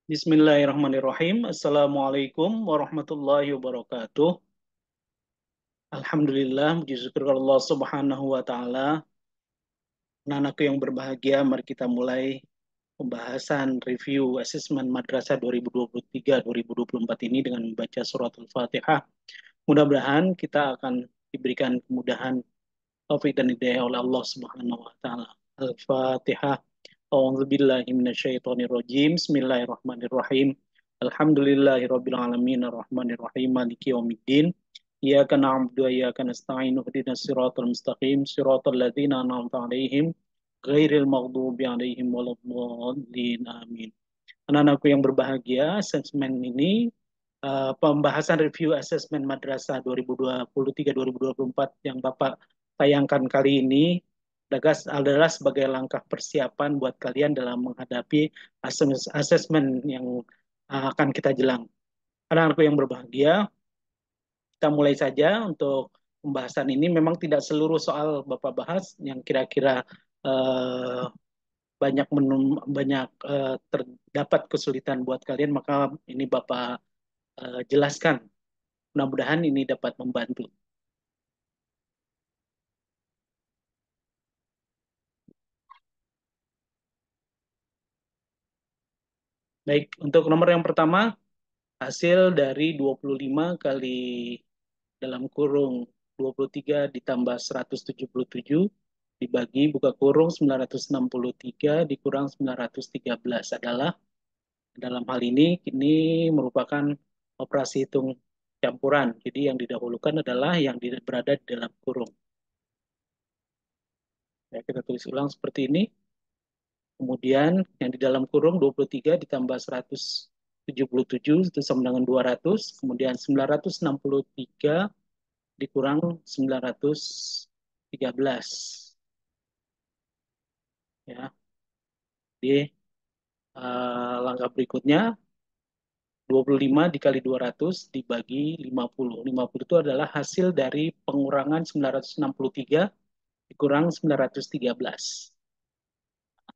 Bismillahirrahmanirrahim. Assalamualaikum warahmatullahi wabarakatuh. Alhamdulillah, puji syukur kepada Allah Subhanahu wa taala. Anak-anakku yang berbahagia, mari kita mulai pembahasan review asesmen Madrasah 2023-2024 ini dengan membaca surat Al-Fatihah. Mudah-mudahan kita akan diberikan kemudahan taufik dan hidayah oleh Allah Subhanahu wa taala. Al-Fatihah. A'udzubillahi minasyaitonirrajim. Bismillahirrahmanirrahim. Alhamdulillahirabbil alamin arrahmanirrahim maliki yaumiddin. Iyyaka na'budu wa iyyaka nasta'in ihdinas siratal mustaqim siratal ladzina an'amta 'alaihim ghairil maghdubi 'alaihim waladdallin. Amin. Anak-anakku yang berbahagia, asesmen ini pembahasan review asesmen Madrasah 2023-2024 yang Bapak tayangkan kali ini adalah sebagai langkah persiapan buat kalian dalam menghadapi asesmen yang akan kita jelang. Anak-anakku yang berbahagia, kita mulai saja untuk pembahasan ini. Memang tidak seluruh soal Bapak bahas yang kira-kira eh, banyak terdapat kesulitan buat kalian, maka ini Bapak jelaskan. Mudah-mudahan ini dapat membantu. Baik, untuk nomor yang pertama, hasil dari 25 kali dalam kurung 23 ditambah 177 dibagi buka kurung 963 dikurang 913 adalah dalam hal ini merupakan operasi hitung campuran. Jadi yang didahulukan adalah yang berada di dalam kurung. Ya, kita tulis ulang seperti ini. Kemudian yang di dalam kurung 23 ditambah 177 itu sama dengan 200. Kemudian 963 dikurang 913. Ya, di langkah berikutnya 25 dikali 200 dibagi 50. 50 itu adalah hasil dari pengurangan 963 dikurang 913.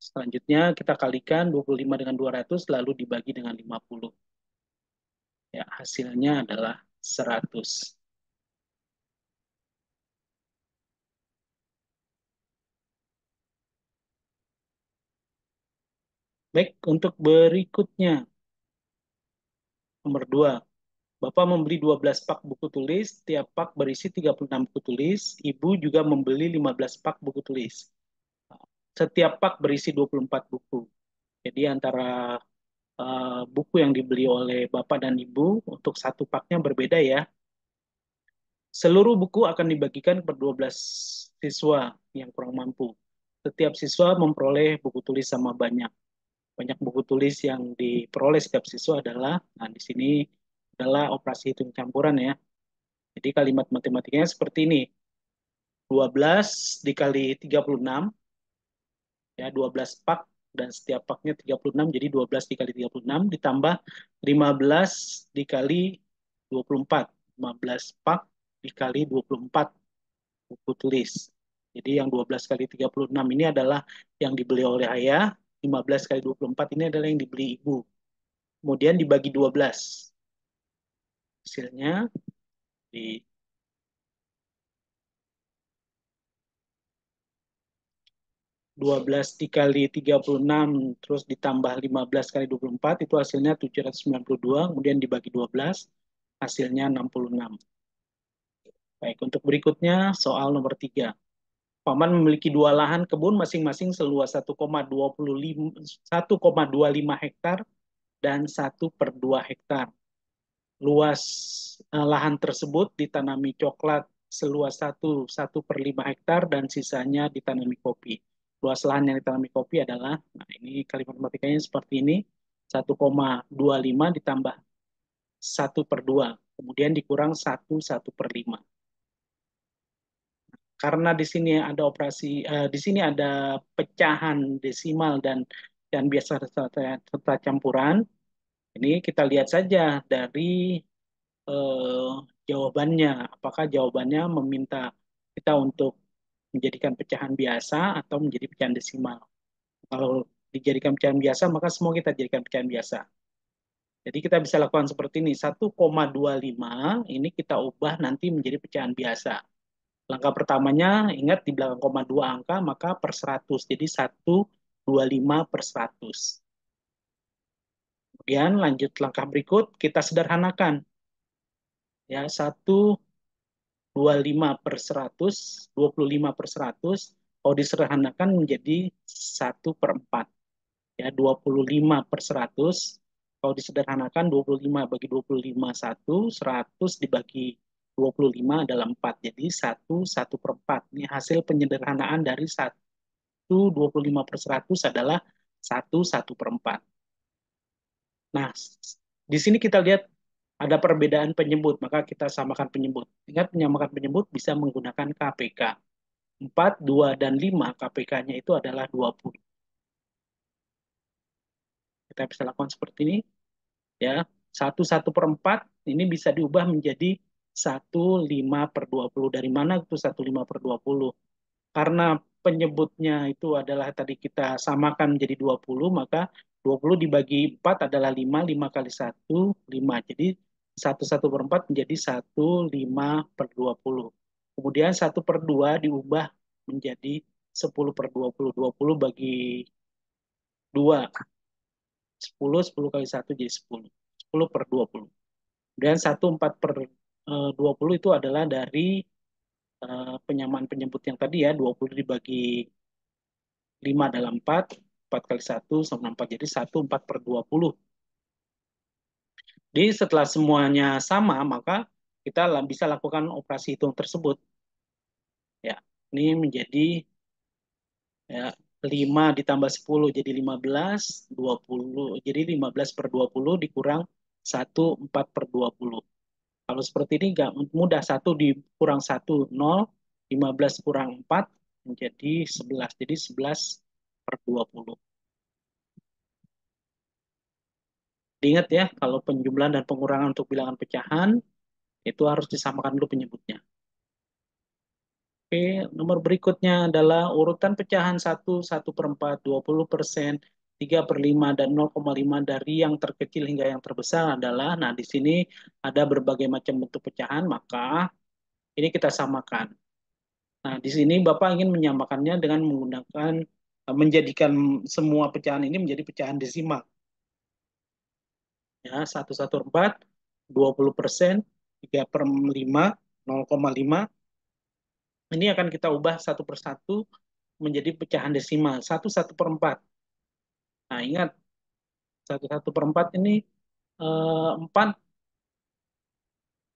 Selanjutnya kita kalikan 25 dengan 200 lalu dibagi dengan 50. Ya, hasilnya adalah 100. Baik, untuk berikutnya, nomor 2. Bapak membeli 12 pak buku tulis, tiap pak berisi 36 buku tulis, Ibu juga membeli 15 pak buku tulis. Setiap pak berisi 24 buku. Jadi antara buku yang dibeli oleh Bapak dan Ibu untuk satu paknya berbeda ya. Seluruh buku akan dibagikan kepada 12 siswa yang kurang mampu. Setiap siswa memperoleh buku tulis sama banyak. Banyak buku tulis yang diperoleh setiap siswa adalah, nah di sini adalah operasi hitung campuran ya. Jadi kalimat matematikanya seperti ini. 12 dikali 36, ya 12 pak, dan setiap paknya 36, jadi 12 dikali 36, ditambah 15 dikali 24. 15 pak dikali 24 buku tulis. Jadi yang 12 kali 36 ini adalah yang dibeli oleh ayah, 15 kali 24 ini adalah yang dibeli ibu. Kemudian dibagi 12. Hasilnya di 12 dikali 36 terus ditambah 15 kali 24 itu hasilnya 792, kemudian dibagi 12 hasilnya 66. Baik, untuk berikutnya soal nomor 3. Paman memiliki dua lahan kebun masing-masing seluas 1,25 hektar dan 1/2 hektar. Luas lahan tersebut ditanami coklat seluas 1/5 hektar dan sisanya ditanami kopi. Luas lahan yang ditanami kopi adalah, nah ini kalimat matematikanya seperti ini, 1,25 ditambah 1/2, kemudian dikurang 1/5. Karena di sini ada di sini ada pecahan desimal dan biasa serta campuran, ini kita lihat saja dari eh, jawabannya. Apakah jawabannya meminta kita untuk menjadikan pecahan biasa atau menjadi pecahan desimal? Kalau dijadikan pecahan biasa, maka semua kita jadikan pecahan biasa. Jadi kita bisa lakukan seperti ini, 1,25 ini kita ubah nanti menjadi pecahan biasa. Langkah pertamanya, ingat di belakang koma 2 angka, maka per 100. Jadi 125 per 100. Kemudian lanjut langkah berikut, kita sederhanakan. Ya, 125 per 100, 25 per 100, kalau disederhanakan menjadi 1/4. Ya, 25 per 100, kalau disederhanakan 25 bagi 25 1, 100 dibagi 25 adalah 4. Jadi 1/4. Ini hasil penyederhanaan dari 25 per 100 adalah 1/4. Nah, di sini kita lihat ada perbedaan penyebut, maka kita samakan penyebut. Ingat, menyamakan penyebut bisa menggunakan KPK. 4, 2, dan 5 KPK-nya itu adalah 20. Kita bisa lakukan seperti ini. Ya, 1/4 ini bisa diubah menjadi 1/5/20. Dari mana itu 1/5/20? Karena penyebutnya itu adalah tadi kita samakan menjadi 20, maka 20 dibagi 4 adalah 5, 5 kali 1, 5. Jadi 1/4 menjadi 1/5/20. Kemudian 1/2 diubah menjadi 10/20. 20 bagi 2, 10, 10 kali 1 jadi 10. 10/20. Dan 1/4/20 itu adalah dari penyamaan penyebut yang tadi ya, 20 dibagi 5 adalah 4, 4 kali 1 sama 4, jadi 1/4/20. Jadi setelah semuanya sama, maka kita bisa lakukan operasi hitung tersebut. Ya, ini menjadi ya, 5 ditambah 10 jadi 15, 20. Jadi 15/20 dikurang 1/4/20. Kalau seperti ini nggak mudah, 1 dikurang 1, 0, 15 kurang 4 menjadi 11. Jadi 11/20. Diingat ya, kalau penjumlahan dan pengurangan untuk bilangan pecahan, itu harus disamakan dulu penyebutnya. Oke, nomor berikutnya adalah urutan pecahan 1/4, 20%, 3/5, dan 0,5 dari yang terkecil hingga yang terbesar adalah, nah di sini ada berbagai macam bentuk pecahan, maka ini kita samakan. Nah, di sini Bapak ingin menyamakannya dengan menggunakan, menjadikan semua pecahan ini menjadi pecahan desimal. Ya, 1/4, 20%, 3/5, 0,5. Ini akan kita ubah satu persatu menjadi pecahan desimal, 1/4. Nah, ingat, 1/4 ini 4.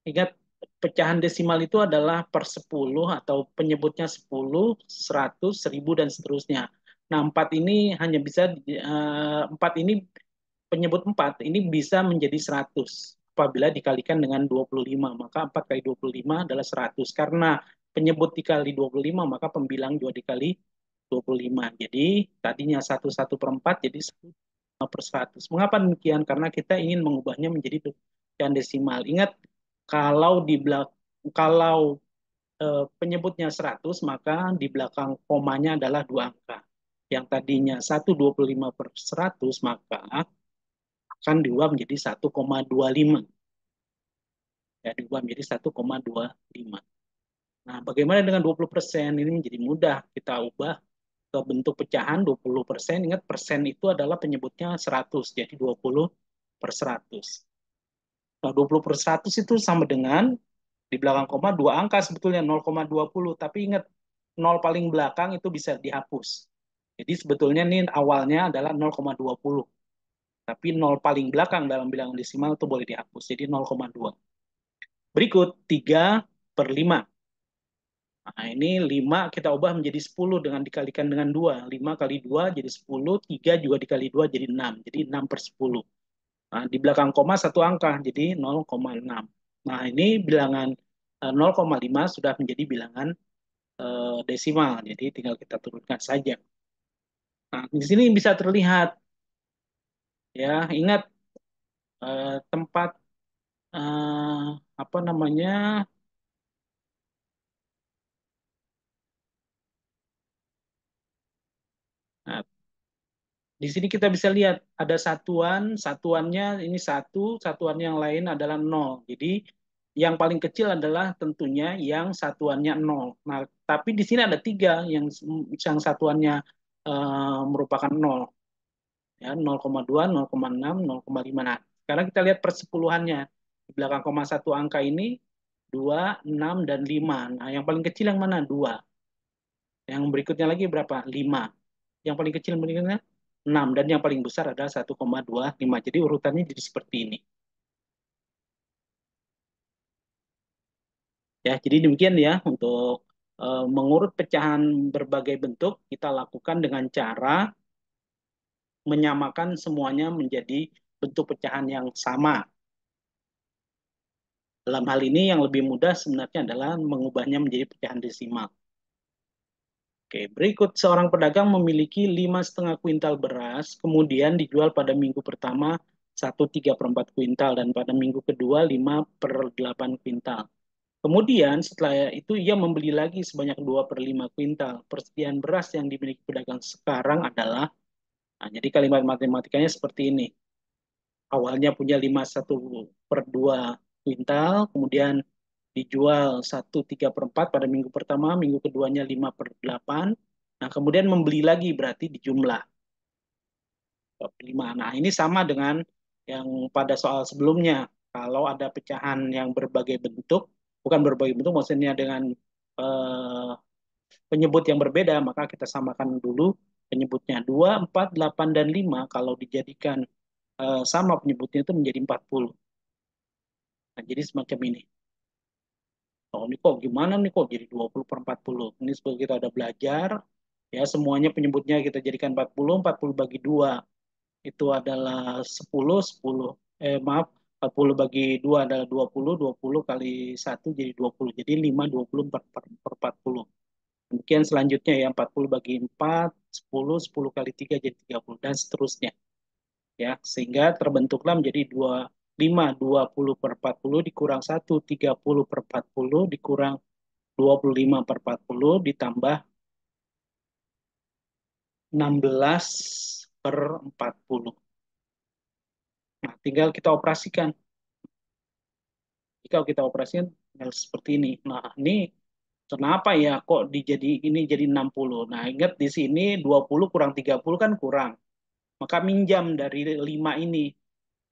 Ingat, pecahan desimal itu adalah per 10 atau penyebutnya 10, 100, 1000, dan seterusnya. Nah, 4 ini hanya bisa, 4 ini, penyebut 4 ini bisa menjadi 100 apabila dikalikan dengan 25. Maka 4 kali 25 adalah 100. Karena penyebut dikali 25, maka pembilang juga dikali 25. Jadi tadinya 1/4 jadi 1/100. Mengapa demikian? Karena kita ingin mengubahnya menjadi pecahan desimal. Ingat, kalau di belakang, kalau penyebutnya 100, maka di belakang komanya adalah dua angka. Yang tadinya 1/25/100, maka akan diubah menjadi 1,25. Ya, diubah menjadi 1,25. Nah, bagaimana dengan 20%? Ini menjadi mudah. Kita ubah ke bentuk pecahan 20%. Ingat, persen itu adalah penyebutnya 100. Jadi 20/100. Nah, 20/100 itu sama dengan di belakang koma dua angka sebetulnya 0,20. Tapi ingat, 0 paling belakang itu bisa dihapus. Jadi sebetulnya ini awalnya adalah 0,20. Tapi 0 paling belakang dalam bilangan desimal itu boleh dihapus. Jadi 0,2. Berikut 3/5. Nah, ini 5 kita ubah menjadi 10 dengan dikalikan dengan 2. 5 kali 2 jadi 10, 3 juga dikali 2 jadi 6. Jadi 6/10. Nah, di belakang koma satu angka, jadi 0,6. Nah, ini bilangan 0,5 sudah menjadi bilangan desimal. Jadi tinggal kita turunkan saja. Nah, di sini bisa terlihat, ya, ingat tempat apa namanya, nah, Di sini kita bisa lihat ada satuan, satuannya ini satu, satuan yang lain adalah nol. Jadi yang paling kecil adalah tentunya yang satuannya nol. Nah, tapi di sini ada tiga yang satuannya merupakan nol, ya 0,2, 0,6, 0,5. Nah, sekarang kita lihat persepuluhannya. Di belakang koma satu angka ini 2, 6, dan 5. Nah, yang paling kecil yang mana? 2. Yang berikutnya lagi berapa? 5. Yang paling kecil berikutnya 6 dan yang paling besar adalah 1,25. Jadi urutannya jadi seperti ini. Ya, jadi demikian ya untuk mengurut pecahan berbagai bentuk kita lakukan dengan cara menyamakan semuanya menjadi bentuk pecahan yang sama. Dalam hal ini yang lebih mudah sebenarnya adalah mengubahnya menjadi pecahan desimal. Oke, berikut seorang pedagang memiliki 5,5 kuintal beras, kemudian dijual pada minggu pertama 1,3/4 kuintal dan pada minggu kedua 5/8 kuintal. Kemudian setelah itu ia membeli lagi sebanyak 2/5 kuintal. Persediaan beras yang dimiliki pedagang sekarang adalah, nah, jadi kalimat matematikanya seperti ini. Awalnya punya 51/2 kuintal, kemudian dijual 1,3/4 pada minggu pertama, minggu keduanya 5/8. Nah, kemudian membeli lagi berarti dijumlah 5. Nah, ini sama dengan yang pada soal sebelumnya. Kalau ada pecahan yang berbagai bentuk, bukan berbagai bentuk, maksudnya dengan eh, penyebut yang berbeda, maka kita samakan dulu penyebutnya. 2, 4, 8, dan 5 kalau dijadikan sama penyebutnya itu menjadi 40. Nah, jadi semacam ini. Oh, ini kok gimana nih kok jadi 20/40? Ini seperti kita ada belajar, ya semuanya penyebutnya kita jadikan 40, 40 bagi 2 itu adalah 10, 10. Maaf, 40 bagi 2 adalah 20, 20 kali 1 jadi 20. Jadi 5, 20, 4 per 40. Kemudian selanjutnya ya 40 bagi 4, 10, 10 kali 3 jadi 30 dan seterusnya. Ya, sehingga terbentuklah menjadi 5, 20/40 dikurang 1, 30/40 dikurang 25/40 ditambah 16/40. Nah, tinggal kita operasikan. Jika kita operasikan tinggal seperti ini. Nah, ini kenapa ya kok ini jadi 60? Nah, ingat di sini 20 kurang 30 kan kurang. Maka minjam dari 5 ini,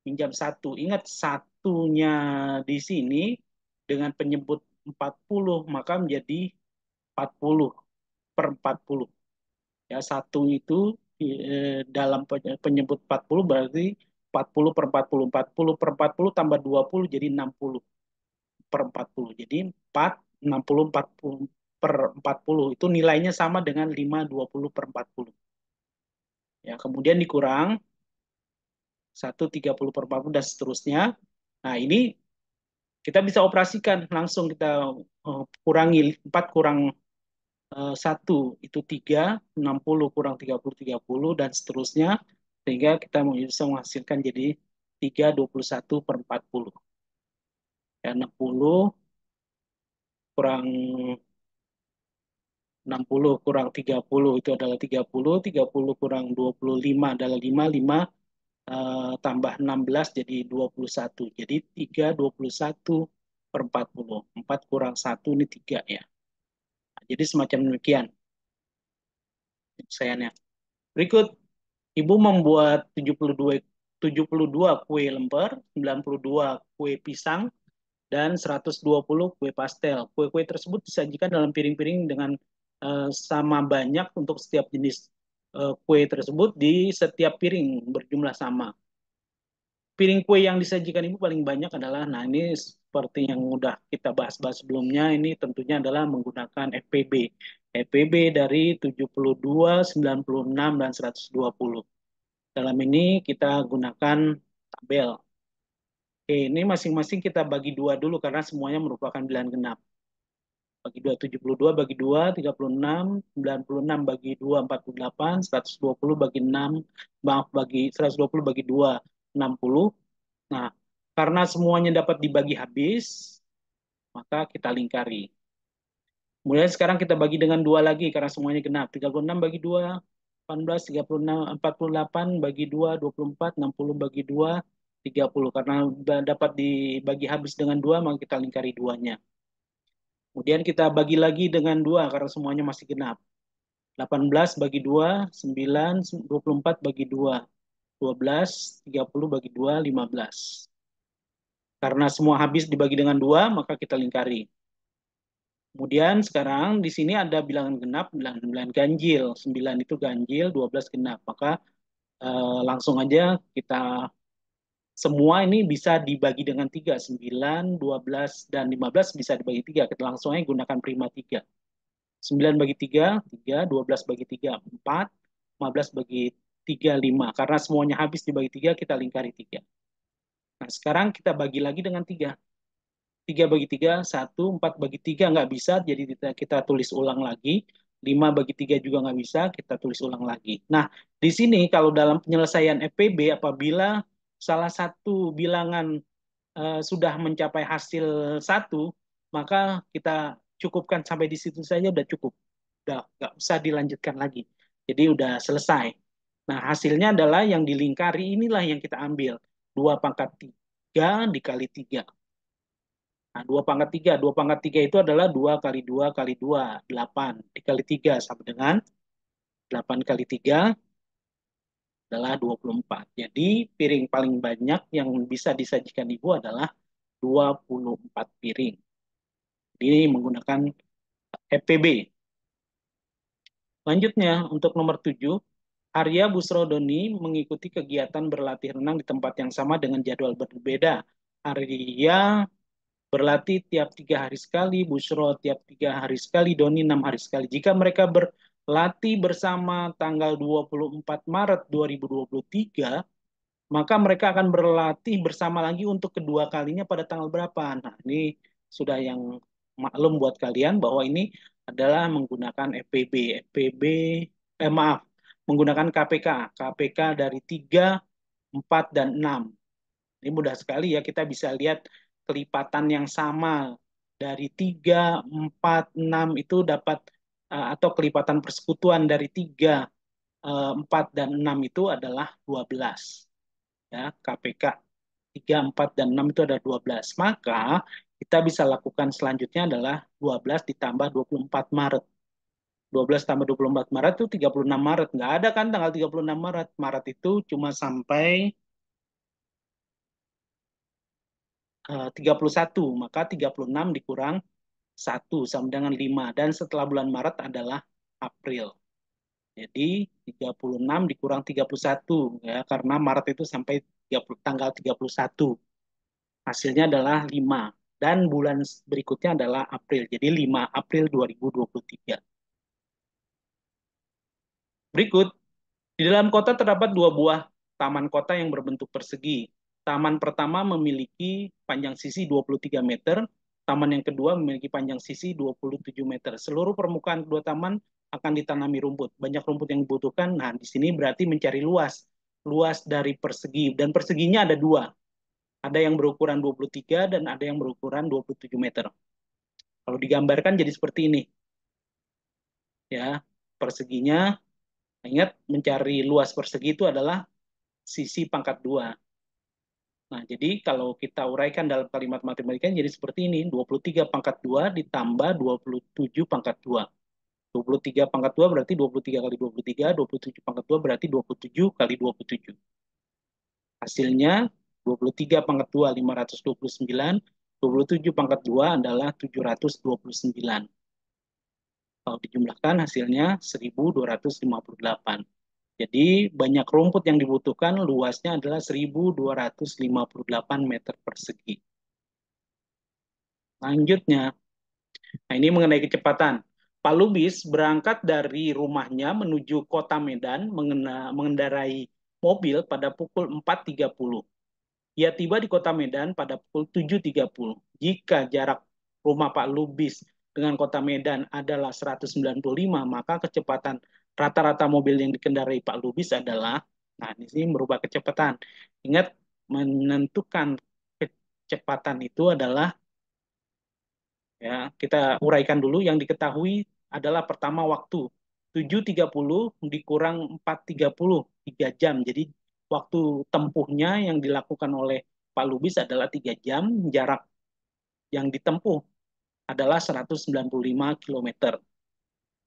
minjam satu. Ingat satunya di sini dengan penyebut 40 maka menjadi 40/40. Ya, satu itu dalam penyebut 40 berarti 40/40. 40/40 tambah 20 jadi 60/40. Jadi 4, 60, 40/40 itu nilainya sama dengan 5, 20/40. Ya, kemudian dikurang 1, 30/40 dan seterusnya. Nah, ini kita bisa operasikan langsung kita kurangi 4 kurang 1 itu 3, 60 kurang 30, 30 dan seterusnya sehingga kita bisa menghasilkan jadi 3, 21/40. Ya, 60 kurang 60 kurang 30 itu adalah 30, 30 kurang 25 adalah 5, 5 tambah 16 jadi 21. Jadi 3, 21/40. 4 kurang 1 ini 3 ya. Nah, jadi semacam demikian penyelesaiannya. Berikut, Ibu membuat 72 kue lemper, 92 kue pisang, dan 120 kue pastel. Kue-kue tersebut disajikan dalam piring-piring dengan sama banyak untuk setiap jenis kue tersebut di setiap piring berjumlah sama. Piring kue yang disajikan Ibu paling banyak adalah, nah ini seperti yang udah kita bahas-bahas sebelumnya, ini tentunya adalah menggunakan FPB. FPB dari 72, 96, dan 120. Dalam ini kita gunakan tabel. Oke, ini masing-masing kita bagi dua dulu karena semuanya merupakan bilangan genap. Bagi dua, 72 bagi dua, 36, 96 bagi dua, 48, 120 bagi 6, maaf, bagi 120 bagi dua, 60. Nah, karena semuanya dapat dibagi habis, maka kita lingkari. Kemudian sekarang kita bagi dengan dua lagi karena semuanya genap. 36 bagi dua, 18, 36, 48 bagi 2, 24, 60 bagi 2, 30. Karena dapat dibagi habis dengan 2, maka kita lingkari duanya. Kemudian kita bagi lagi dengan 2 karena semuanya masih genap. 18 bagi 2, 9, 24 bagi 2, 12, 30 bagi 2, 15. Karena semua habis dibagi dengan 2, maka kita lingkari. Kemudian sekarang di sini ada bilangan genap, bilangan ganjil. 9 itu ganjil, 12 genap. Maka langsung aja kita semua ini bisa dibagi dengan 3. 9, 12, dan 15 bisa dibagi 3. Kita langsung aja gunakan prima 3. 9 bagi 3, 3. 12 bagi 3, 4. 15 bagi 3, 5. Karena semuanya habis dibagi 3, kita lingkari 3. Nah, sekarang kita bagi lagi dengan 3. 3 bagi 3, 1. 4 bagi 3 nggak bisa, jadi kita tulis ulang lagi. 5 bagi 3 juga nggak bisa, kita tulis ulang lagi. Nah, di sini kalau dalam penyelesaian FPB, apabila salah satu bilangan sudah mencapai hasil 1, maka kita cukupkan sampai di situ saja udah cukup. Udah nggak usah dilanjutkan lagi. Jadi udah selesai. Nah, hasilnya adalah yang dilingkari inilah yang kita ambil. 2 pangkat 3 dikali 3. Nah, 2 pangkat 3 itu adalah 2 kali 2 kali 2, 8. Dikali 3 sama dengan 8 kali 3 adalah 24. Jadi piring paling banyak yang bisa disajikan Ibu adalah 24 piring. Ini menggunakan FPB. Selanjutnya, untuk nomor 7, Arya Busrodoni mengikuti kegiatan berlatih renang di tempat yang sama dengan jadwal berbeda. Arya berlatih tiap 3 hari sekali, Busro tiap 3 hari sekali, Doni 6 hari sekali. Jika mereka berlatih bersama tanggal 24 Maret 2023, maka mereka akan berlatih bersama lagi untuk kedua kalinya pada tanggal berapa. Nah, ini sudah yang maklum buat kalian bahwa ini adalah menggunakan FPB. FPB, maaf, menggunakan KPK. KPK dari 3, 4, dan 6. Ini mudah sekali ya, kita bisa lihat kelipatan yang sama dari 3, 4, 6 itu dapat atau kelipatan persekutuan dari 3, 4, dan 6 itu adalah 12. Ya, KPK 3, 4, dan 6 itu ada 12. Maka kita bisa lakukan selanjutnya adalah 12 ditambah 24 Maret. 12 tambah 24 Maret itu 36 Maret. Nggak ada kan tanggal 36 Maret. Maret itu cuma sampai 31. Maka 36 dikurang 1 sama dengan 5. Dan setelah bulan Maret adalah April. Jadi 36 dikurang 31 ya, karena Maret itu sampai 30, tanggal 31. Hasilnya adalah 5. Dan bulan berikutnya adalah April. Jadi 5 April 2023. Berikut, di dalam kota terdapat 2 buah taman kota yang berbentuk persegi. Taman pertama memiliki panjang sisi 23 meter, taman yang kedua memiliki panjang sisi 27 meter. Seluruh permukaan kedua taman akan ditanami rumput. Banyak rumput yang dibutuhkan. Nah, di sini berarti mencari luas. Luas dari persegi. Dan perseginya ada 2. Ada yang berukuran 23 dan ada yang berukuran 27 meter. Kalau digambarkan jadi seperti ini. Ya, perseginya, ingat mencari luas persegi itu adalah sisi pangkat 2. Nah, jadi kalau kita uraikan dalam kalimat matematika jadi seperti ini. 23 pangkat 2 ditambah 27 pangkat 2. 23 pangkat 2 berarti 23 kali 23, 27 pangkat 2 berarti 27 kali 27. Hasilnya 23 pangkat 2, 529. 27 pangkat 2 adalah 729. Kalau dijumlahkan hasilnya 1258. Jadi banyak rumput yang dibutuhkan, luasnya adalah 1258 meter persegi. Selanjutnya, nah ini mengenai kecepatan. Pak Lubis berangkat dari rumahnya menuju kota Medan mengendarai mobil pada pukul 4.30. Ia tiba di kota Medan pada pukul 7.30. Jika jarak rumah Pak Lubis dengan kota Medan adalah 195, maka kecepatan rata-rata mobil yang dikendarai Pak Lubis adalah, nah ini sih merubah kecepatan. Ingat, menentukan kecepatan itu adalah, ya kita uraikan dulu, yang diketahui adalah pertama waktu. 7.30 dikurang 4.30, 3 jam. Jadi waktu tempuhnya yang dilakukan oleh Pak Lubis adalah 3 jam, jarak yang ditempuh adalah 195 km.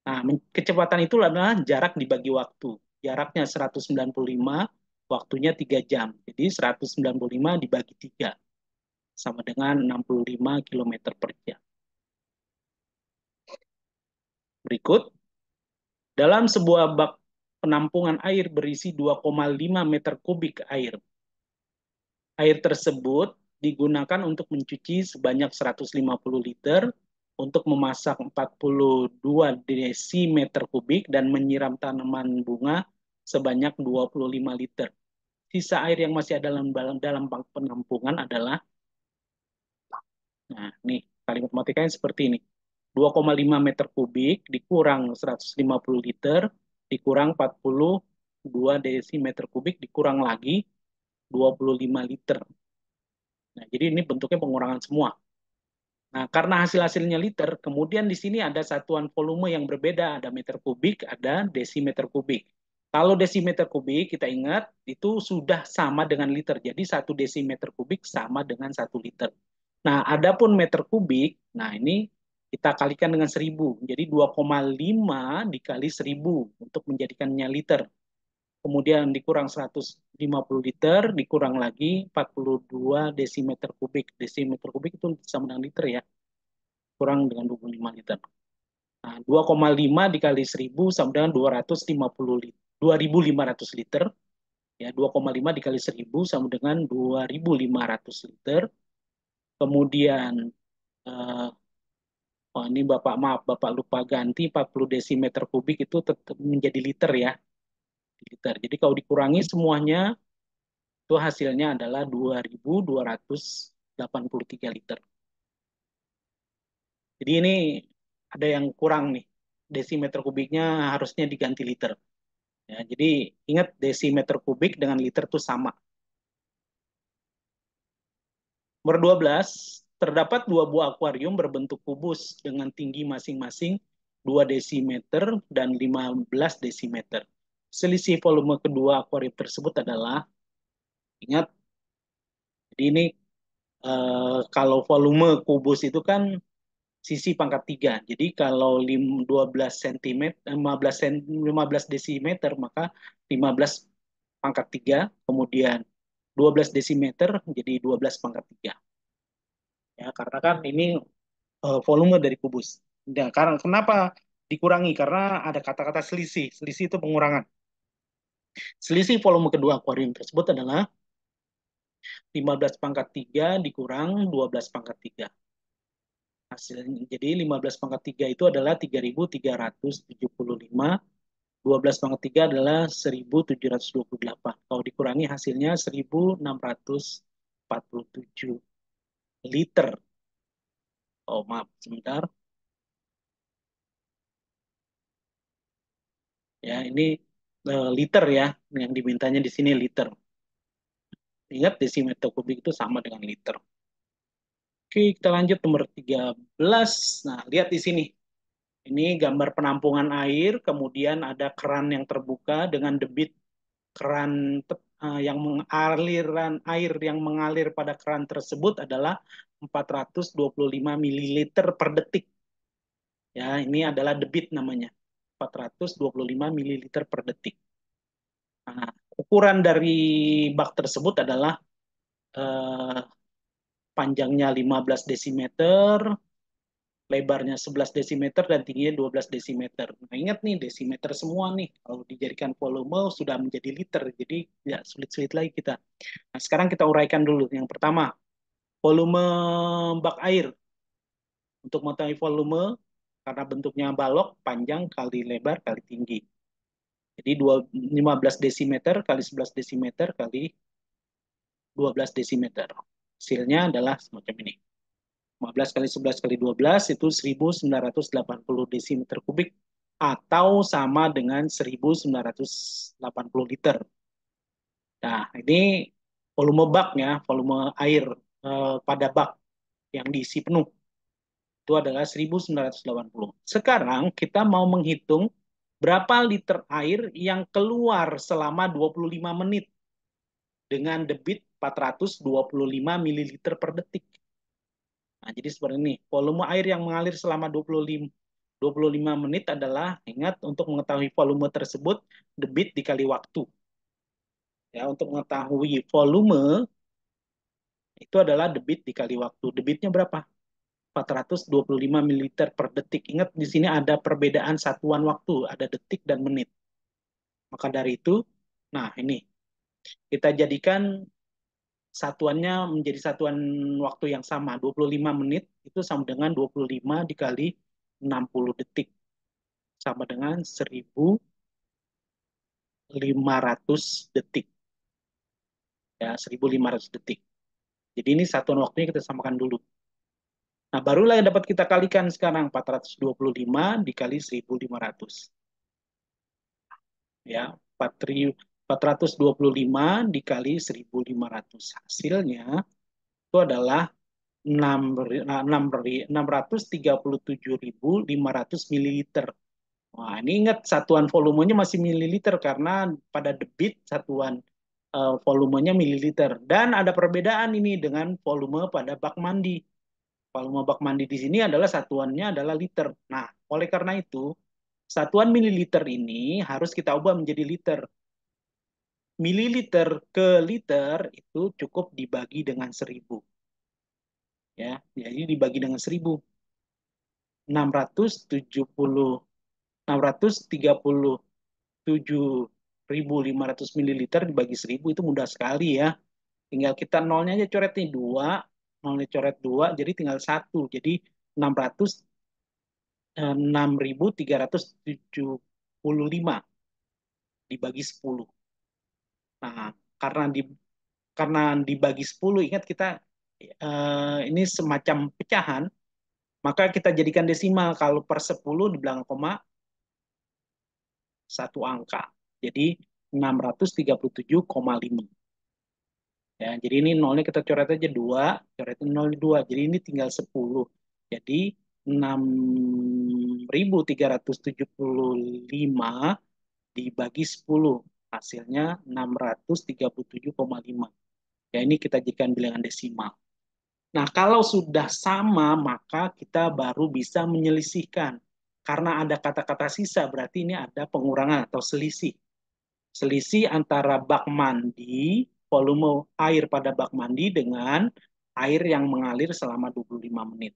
Nah, kecepatan itu adalah jarak dibagi waktu. Jaraknya 195, waktunya 3 jam. Jadi 195 dibagi 3, sama dengan 65 km per jam. Berikut, dalam sebuah bak penampungan air berisi 2,5 meter kubik air. Air tersebut digunakan untuk mencuci sebanyak 150 liter, untuk memasak 42 desimeter kubik, dan menyiram tanaman bunga sebanyak 25 liter. Sisa air yang masih ada dalam bak penampungan adalah, nah nih kalimat matematikanya seperti ini. 2,5 meter kubik dikurang 150 liter, dikurang 42 desimeter kubik, dikurang lagi 25 liter. Nah, jadi ini bentuknya pengurangan semua. Nah, karena hasil-hasilnya liter, kemudian di sini ada satuan volume yang berbeda, ada meter kubik, ada desimeter kubik. Kalau desimeter kubik, kita ingat, itu sudah sama dengan liter. Jadi, 1 desimeter kubik sama dengan 1 liter. Nah, adapun meter kubik, nah ini kita kalikan dengan 1000. Jadi, 2,5 dikali 1000 untuk menjadikannya liter. Kemudian dikurang 150 liter, dikurang lagi 42 desimeter kubik. Desimeter kubik itu sama dengan liter ya, kurang dengan 25 liter. Nah, 2,5 dikali 1000 sama dengan 250 liter, 2500 liter. Ya, 2,5 dikali 1000 sama dengan 2500 liter. Kemudian, eh, oh ini Bapak maaf, Bapak lupa ganti 40 desimeter kubik itu tetap menjadi liter ya. Liter. Jadi kalau dikurangi semuanya, itu hasilnya adalah 2.283 liter. Jadi ini ada yang kurang nih. Desimeter kubiknya harusnya diganti liter. Ya, jadi ingat desimeter kubik dengan liter itu sama. Nomor 12, terdapat 2 buah akuarium berbentuk kubus dengan tinggi masing-masing 2 desimeter dan 15 desimeter. Selisih volume kedua akuarium tersebut adalah, ingat, jadi ini kalau volume kubus itu kan sisi pangkat 3. Jadi kalau 12 cm, 15 desimeter, maka 15 pangkat 3, kemudian 12 desimeter jadi 12 pangkat 3. Ya, karena kan ini volume dari kubus. Ya, karena kenapa dikurangi? Karena ada kata-kata selisih. Selisih itu pengurangan. Selisih volume kedua akuarium tersebut adalah 15 pangkat 3 dikurang 12 pangkat 3. Hasilnya, jadi 15 pangkat 3 itu adalah 3.375, 12 pangkat 3 adalah 1.728. Kalau dikurangi hasilnya 1.647 liter. Oh maaf, sebentar. Ya, ini liter ya, yang dimintanya di sini liter. Ingat desimeter kubik itu sama dengan liter. Oke, kita lanjut nomor 13. Nah, lihat di sini. Ini gambar penampungan air, kemudian ada keran yang terbuka dengan debit keran yang aliran air yang mengalir pada keran tersebut adalah 425 mililiter per detik. Ya, ini adalah debit namanya. 425 mililiter per detik. Nah, ukuran dari bak tersebut adalah eh, panjangnya 15 desimeter, lebarnya 11 desimeter, dan tingginya 12 desimeter. Nah, ingat nih, desimeter semua nih. Kalau dijadikan volume sudah menjadi liter, jadi tidak sulit-sulit lagi kita. Nah, sekarang kita uraikan dulu. Yang pertama, volume bak air. Untuk mengetahui volume, karena bentuknya balok, panjang kali lebar kali tinggi. Jadi 15 desimeter kali 11 desimeter kali 12 desimeter. Hasilnya adalah semacam ini. 15 kali 11 kali 12 itu 1.980 desimeter kubik, atau sama dengan 1.980 liter. Nah, ini volume baknya, volume air pada bak yang diisi penuh. Itu adalah 1.980. Sekarang kita mau menghitung Berapa liter air yang keluar selama 25 menit dengan debit 425 mililiter per detik. Nah, jadi seperti ini, volume air yang mengalir selama 25 menit adalah, ingat untuk mengetahui volume tersebut, debit dikali waktu. Ya, untuk mengetahui volume, itu adalah debit dikali waktu. Debitnya berapa? 425 mililiter per detik. Ingat, di sini ada perbedaan satuan waktu, ada detik dan menit. Maka dari itu, nah ini, kita jadikan satuannya menjadi satuan waktu yang sama. 25 menit itu sama dengan 25 dikali 60 detik. Sama dengan 1.500 detik. Ya, 1.500 detik. Jadi ini satuan waktunya kita samakan dulu. Nah, barulah yang dapat kita kalikan sekarang 425 dikali 1.500. Ya, 425 dikali 1.500. Hasilnya itu adalah 637.500 mililiter. Wah, ini ingat satuan volumenya masih mililiter karena pada debit satuan volumenya mililiter. Dan ada perbedaan ini dengan volume pada bak mandi. Volume bak mandi di sini adalah satuannya adalah liter. Nah, oleh karena itu, satuan mililiter ini harus kita ubah menjadi liter. Mililiter ke liter itu cukup dibagi dengan 1.000. Ya, jadi dibagi dengan 1.000. 637 mililiter dibagi 1.000 itu mudah sekali ya. Tinggal kita nolnya aja coret nih 2, nolnya coret 2, jadi tinggal 1. Jadi 600 6.375 dibagi 10. Nah, karena di karena dibagi 10, ingat kita ini semacam pecahan, maka kita jadikan desimal. Kalau per 10 di belakang koma satu angka. Jadi 637,5. Ya, jadi ini nolnya kita coret aja 2, coretin 0 2. Jadi ini tinggal 10. Jadi 6.375 dibagi 10. Hasilnya 637,5. Ya, ini kita jadikan bilangan desimal. Nah, kalau sudah sama, maka kita baru bisa menyelisihkan. Karena ada kata-kata sisa, berarti ini ada pengurangan atau selisih. Selisih antara bak mandi, volume air pada bak mandi dengan air yang mengalir selama 25 menit.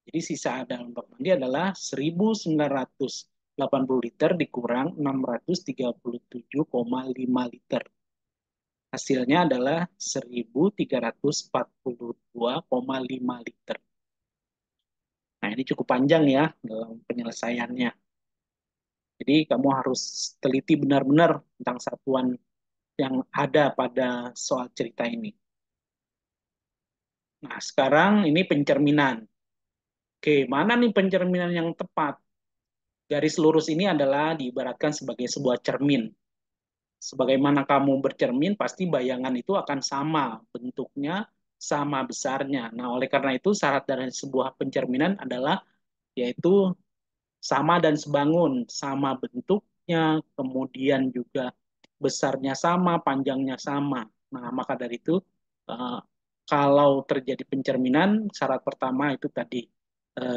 Jadi sisa dalam bak mandi adalah 1.980 liter dikurang 637,5 liter. Hasilnya adalah 1.342,5 liter. Nah, ini cukup panjang ya dalam penyelesaiannya. Jadi kamu harus teliti benar-benar tentang satuan yang ada pada soal cerita ini. Nah, sekarang ini pencerminan. Oke, mana nih pencerminan yang tepat? Garis lurus ini adalah diibaratkan sebagai sebuah cermin. Sebagaimana kamu bercermin, pasti bayangan itu akan sama bentuknya, sama besarnya. Nah, oleh karena itu syarat dari sebuah pencerminan adalah yaitu sama dan sebangun, sama bentuknya, kemudian juga besarnya sama, panjangnya sama. Nah, maka dari itu eh, kalau terjadi pencerminan, syarat pertama itu tadi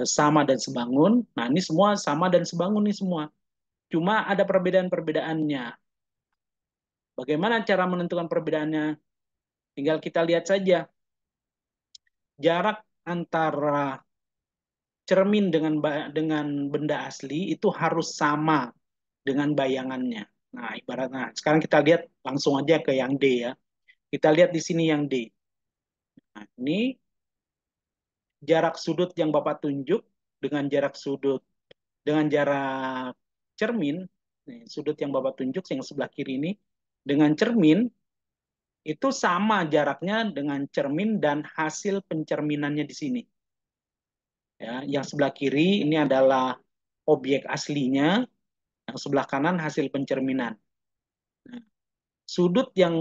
sama dan sebangun. Nah, ini semua sama dan sebangun nih semua. Cuma ada perbedaan-perbedaannya. Bagaimana cara menentukan perbedaannya? Tinggal kita lihat saja jarak antara cermin dengan benda asli itu harus sama dengan bayangannya. Nah, ibaratnya sekarang kita lihat langsung aja ke yang D ya. Kita lihat di sini yang D. Nah, ini jarak sudut yang Bapak tunjuk dengan jarak sudut dengan jarak cermin, nih, sudut yang Bapak tunjuk yang sebelah kiri ini dengan cermin itu sama jaraknya dengan cermin dan hasil pencerminannya di sini. Ya, yang sebelah kiri ini adalah objek aslinya, yang sebelah kanan hasil pencerminan. Nah, sudut yang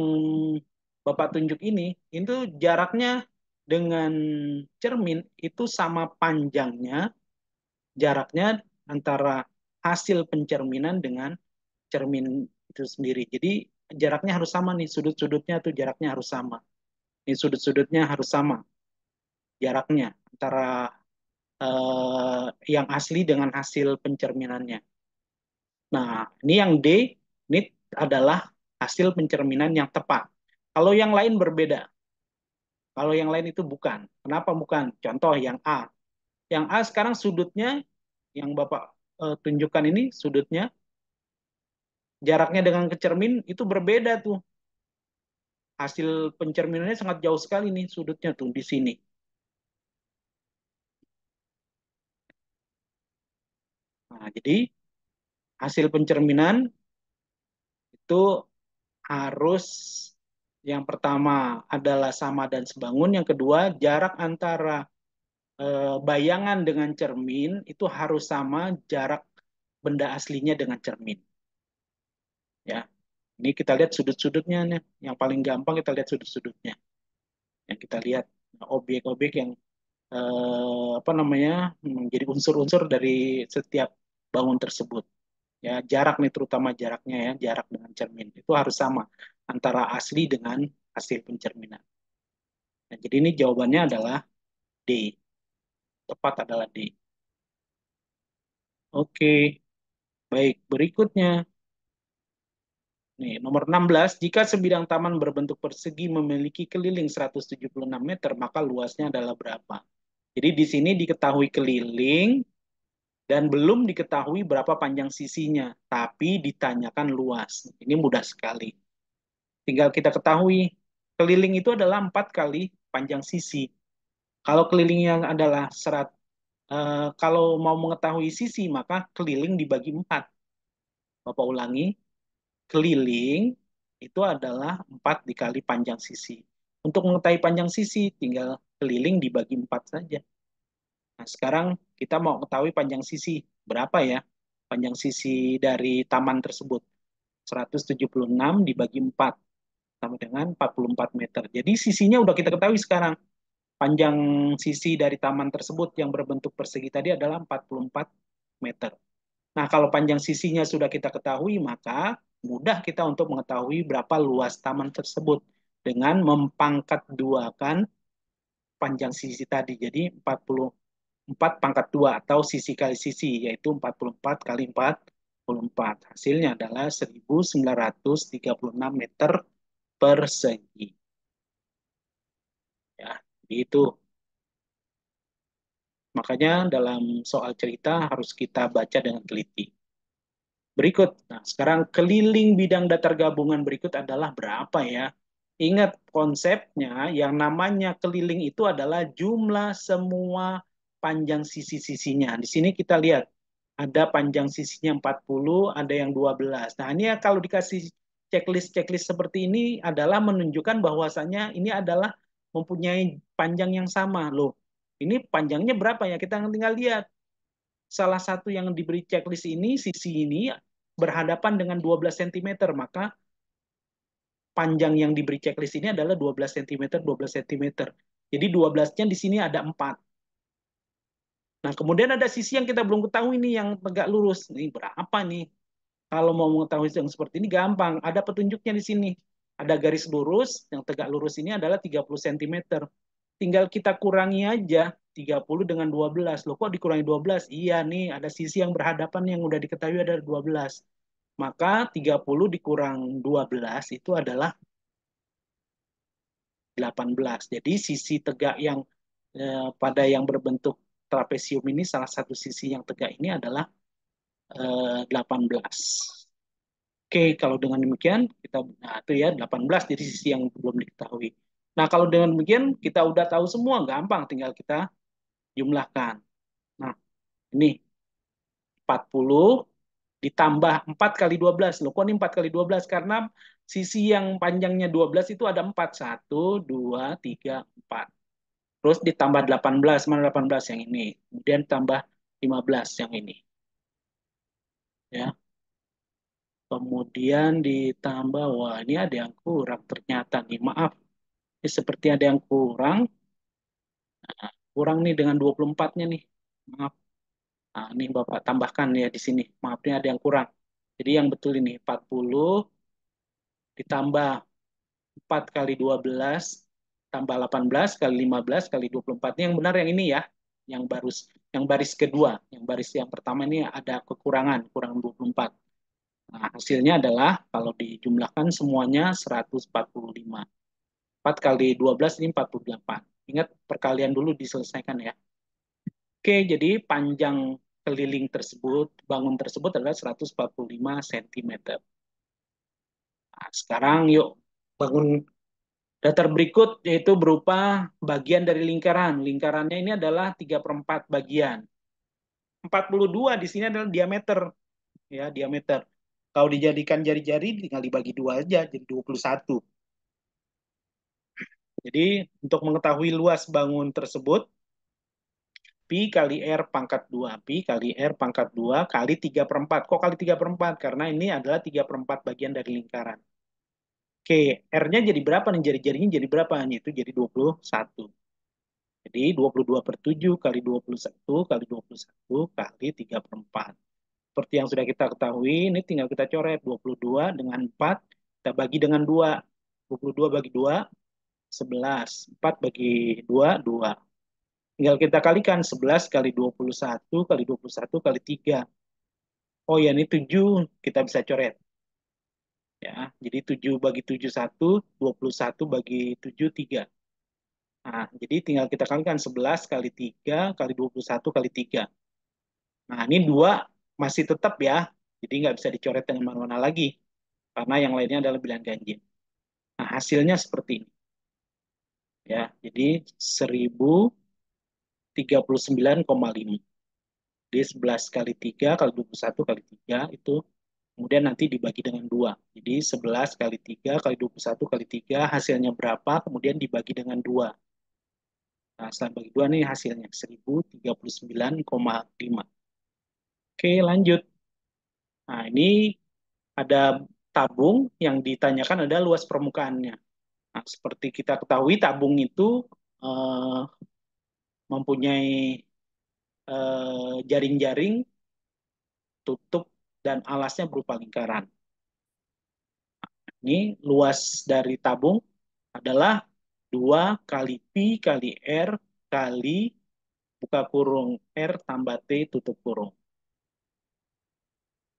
Bapak tunjuk ini itu jaraknya dengan cermin itu sama panjangnya jaraknya antara hasil pencerminan dengan cermin itu sendiri. Jadi jaraknya harus sama nih, sudut-sudutnya tuh jaraknya harus sama. Ini sudut-sudutnya harus sama jaraknya antara yang asli dengan hasil pencerminannya. Nah, ini yang D, ini adalah hasil pencerminan yang tepat. Kalau yang lain berbeda, kalau yang lain itu bukan. Kenapa bukan? Contoh yang A. Yang A sekarang sudutnya, yang Bapak tunjukkan ini sudutnya, jaraknya dengan kecermin itu berbeda tuh. Hasil pencerminannya sangat jauh sekali nih sudutnya tuh di sini. Nah, jadi hasil pencerminan itu harus yang pertama adalah sama dan sebangun, yang kedua jarak antara bayangan dengan cermin itu harus sama jarak benda aslinya dengan cermin. Ya, ini kita lihat sudut-sudutnya nih. Yang paling gampang kita lihat sudut-sudutnya. Yang kita lihat objek-objek yang apa namanya menjadi unsur-unsur dari setiap bangun tersebut. Ya, jarak nih terutama jaraknya ya, jarak dengan cermin itu harus sama antara asli dengan hasil pencerminan. Nah, jadi ini jawabannya adalah D. Tepat adalah D. Oke, baik. Berikutnya, nih, nomor 16, jika sebidang taman berbentuk persegi memiliki keliling 176 meter, maka luasnya adalah berapa? Jadi di sini diketahui keliling dan belum diketahui berapa panjang sisinya, tapi ditanyakan luas. Ini mudah sekali. Tinggal kita ketahui, keliling itu adalah 4 kali panjang sisi. Kalau kelilingnya adalah kalau mau mengetahui sisi, maka keliling dibagi 4. Bapak ulangi, keliling itu adalah 4 dikali panjang sisi. Untuk mengetahui panjang sisi, tinggal keliling dibagi 4 saja. Nah, sekarang kita mau ketahui panjang sisi. Berapa ya panjang sisi dari taman tersebut? 176 dibagi 4 sama dengan 44 meter. Jadi sisinya udah kita ketahui sekarang. Panjang sisi dari taman tersebut yang berbentuk persegi tadi adalah 44 meter. Nah, kalau panjang sisinya sudah kita ketahui, maka mudah kita untuk mengetahui berapa luas taman tersebut dengan mempangkat duakan panjang sisi tadi. Jadi 44 pangkat 2 atau sisi kali sisi, yaitu 44 kali 44. Hasilnya adalah 1936 meter persegi. Ya, itu. Makanya dalam soal cerita harus kita baca dengan teliti. Berikut, nah sekarang keliling bidang datar gabungan berikut adalah berapa ya? Ingat konsepnya, yang namanya keliling itu adalah jumlah semua panjang sisi-sisinya. Di sini kita lihat, ada panjang sisinya 40, ada yang 12. Nah ini ya kalau dikasih checklist-checklist seperti ini adalah menunjukkan bahwasannya ini adalah mempunyai panjang yang sama. Loh, ini panjangnya berapa ya? Kita tinggal lihat salah satu yang diberi checklist ini, sisi ini berhadapan dengan 12 cm, maka panjang yang diberi checklist ini adalah 12 cm, 12 cm. Jadi 12-nya di sini ada 4. Nah, kemudian ada sisi yang kita belum ketahui nih yang tegak lurus. Ini berapa nih? Kalau mau mengetahui yang seperti ini gampang, ada petunjuknya di sini. Ada garis lurus, yang tegak lurus ini adalah 30 cm. Tinggal kita kurangi aja 30 dengan 12. Loh kok dikurangi 12? Iya nih, ada sisi yang berhadapan yang udah diketahui ada 12. Maka 30 dikurang 12 itu adalah 18. Jadi sisi tegak yang pada yang berbentuk trapesium ini, salah satu sisi yang tegak ini adalah 18. Oke, kalau dengan demikian kita nah itu ya 18 jadi sisi yang belum diketahui. Nah, kalau dengan demikian kita udah tahu semua, gampang tinggal kita jumlahkan. Nah, ini 40 ditambah 4 kali 12. Loh, kok ini 4 kali 12? Karena sisi yang panjangnya 12 itu ada 4. 1, 2, 3, 4. Terus ditambah 18. Mana 18 yang ini? Kemudian tambah 15 yang ini. Ya. Kemudian ditambah, wah ini ada yang kurang ternyata nih. Maaf, ini seperti ada yang kurang. Kurang nih dengan 24-nya nih. Maaf. Nah, ini Bapak tambahkan ya di sini. Maaf, ini ada yang kurang. Jadi yang betul ini 40 ditambah 4 kali 12 tambah 18 kali 15 kali 24. Ini yang benar yang ini ya. Yang baris kedua. Yang baris yang pertama ini ada kekurangan, kurang 24. Nah, hasilnya adalah kalau dijumlahkan semuanya 145. 4 kali 12 ini 48. Ingat perkalian dulu diselesaikan ya. Oke, jadi panjang keliling tersebut, bangun tersebut adalah 145 cm. Nah, sekarang yuk bangun datar berikut yaitu berupa bagian dari lingkaran. Lingkarannya ini adalah 3/4 bagian. 42 di sini adalah diameter, ya, diameter. Kalau dijadikan jari-jari tinggal dibagi dua aja jadi 21. Jadi untuk mengetahui luas bangun tersebut, Pi kali R pangkat 2. Pi kali R pangkat 2 kali 3/4. Kok kali 3/4? Karena ini adalah 3/4 bagian dari lingkaran. Oke, R-nya jadi berapa nih? Jari-jarinya jadi berapa? Itu jadi 21. Jadi 22/7 kali 21 kali 21 kali 3/4. Seperti yang sudah kita ketahui, ini tinggal kita coret 22 dengan 4, kita bagi dengan 2. 22 bagi 2, 11. 4 bagi 2, 2. Tinggal kita kalikan 11 kali 21 kali 21 kali 3. Oh ya, ini 7 kita bisa coret. Ya, jadi 7 bagi 7 1, 21 bagi 7 3. Nah, jadi tinggal kita kalikan 11 kali 3 kali 21 kali 3. Nah, ini 2 masih tetap ya. Jadi nggak bisa dicoret dengan mana-mana lagi. Karena yang lainnya adalah bilangan ganjil. Nah, hasilnya seperti ini. Ya, jadi 1039,5. Jadi 11 kali 3 kali 21 kali 3 itu kemudian nanti dibagi dengan 2. Jadi 11 kali 3 kali 21 kali 3 hasilnya berapa, kemudian dibagi dengan 2. Nah, setelah bagi 2 nih hasilnya 1039,5. Oke, lanjut. Nah, ini ada tabung yang ditanyakan ada luas permukaannya. Nah, seperti kita ketahui tabung itu eh, mempunyai jaring-jaring, tutup, dan alasnya berupa lingkaran. Ini luas dari tabung adalah 2 kali Pi kali R kali buka kurung R tambah T tutup kurung.